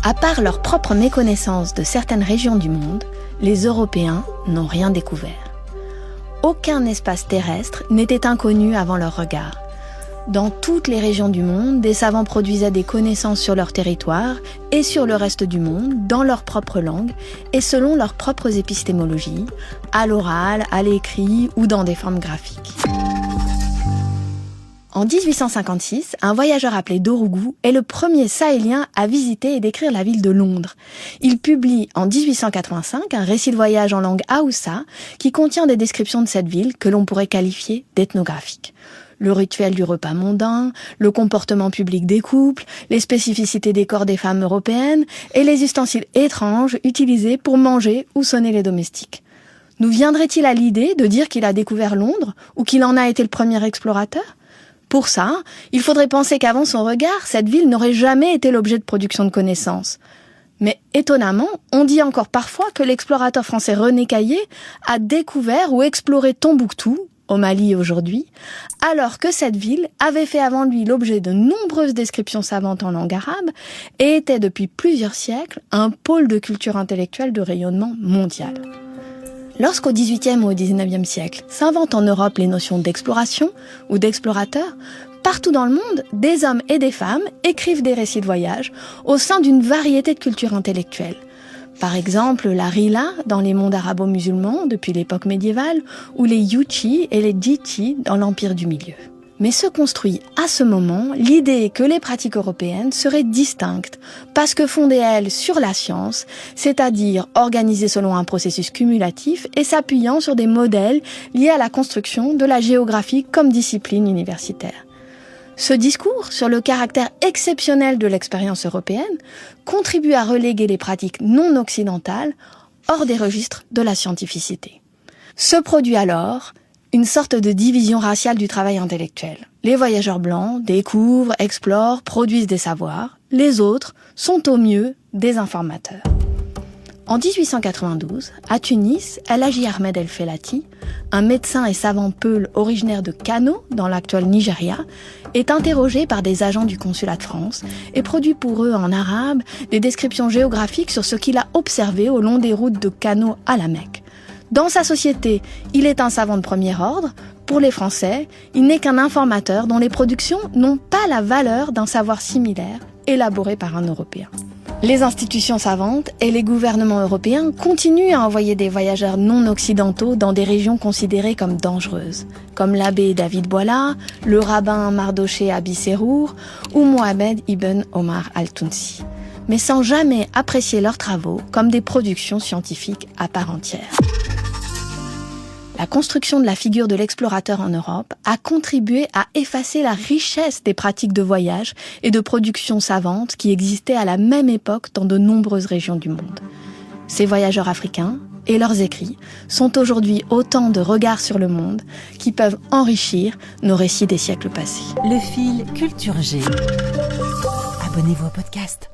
À part leur propre méconnaissance de certaines régions du monde, les Européens n'ont rien découvert. Aucun espace terrestre n'était inconnu avant leur regard. Dans toutes les régions du monde, des savants produisaient des connaissances sur leur territoire et sur le reste du monde, dans leur propre langue et selon leurs propres épistémologies, à l'oral, à l'écrit ou dans des formes graphiques. En 1856, un voyageur appelé Dorougou est le premier sahélien à visiter et décrire la ville de Londres. Il publie en 1885 un récit de voyage en langue haoussa qui contient des descriptions de cette ville que l'on pourrait qualifier d'ethnographiques. Le rituel du repas mondain, le comportement public des couples, les spécificités des corps des femmes européennes et les ustensiles étranges utilisés pour manger ou sonner les domestiques. Nous viendrait-il à l'idée de dire qu'il a découvert Londres ou qu'il en a été le premier explorateur ? Pour ça, il faudrait penser qu'avant son regard, cette ville n'aurait jamais été l'objet de production de connaissances. Mais étonnamment, on dit encore parfois que l'explorateur français René Caillé a découvert ou exploré Tombouctou, au Mali aujourd'hui, alors que cette ville avait fait avant lui l'objet de nombreuses descriptions savantes en langue arabe et était depuis plusieurs siècles un pôle de culture intellectuelle de rayonnement mondial. Lorsqu'au XVIIIe ou au XIXe siècle s'inventent en Europe les notions d'exploration ou d'explorateur, partout dans le monde, des hommes et des femmes écrivent des récits de voyage au sein d'une variété de cultures intellectuelles. Par exemple, la Rila dans les mondes arabo-musulmans depuis l'époque médiévale ou les Yuchi et les Djichi dans l'Empire du Milieu. Mais se construit à ce moment l'idée que les pratiques européennes seraient distinctes parce que fondées, elles, sur la science, c'est-à-dire organisées selon un processus cumulatif et s'appuyant sur des modèles liés à la construction de la géographie comme discipline universitaire. Ce discours sur le caractère exceptionnel de l'expérience européenne contribue à reléguer les pratiques non occidentales hors des registres de la scientificité. Se produit alors une sorte de division raciale du travail intellectuel. Les voyageurs blancs découvrent, explorent, produisent des savoirs. Les autres sont au mieux des informateurs. En 1892, à Tunis, El Hadji Ahmed El Felati, un médecin et savant peul originaire de Kano, dans l'actuel Nigeria, est interrogé par des agents du consulat de France et produit pour eux en arabe des descriptions géographiques sur ce qu'il a observé au long des routes de Kano à la Mecque. Dans sa société, il est un savant de premier ordre. Pour les Français, il n'est qu'un informateur dont les productions n'ont pas la valeur d'un savoir similaire élaboré par un Européen. Les institutions savantes et les gouvernements européens continuent à envoyer des voyageurs non occidentaux dans des régions considérées comme dangereuses, comme l'abbé David Boila, le rabbin Mardoché Abi Serour ou Mohamed Ibn Omar Al-Tounsi, mais sans jamais apprécier leurs travaux comme des productions scientifiques à part entière. La construction de la figure de l'explorateur en Europe a contribué à effacer la richesse des pratiques de voyage et de production savante qui existaient à la même époque dans de nombreuses régions du monde. Ces voyageurs africains et leurs écrits sont aujourd'hui autant de regards sur le monde qui peuvent enrichir nos récits des siècles passés. Le fil Culture G. Abonnez-vous au podcast.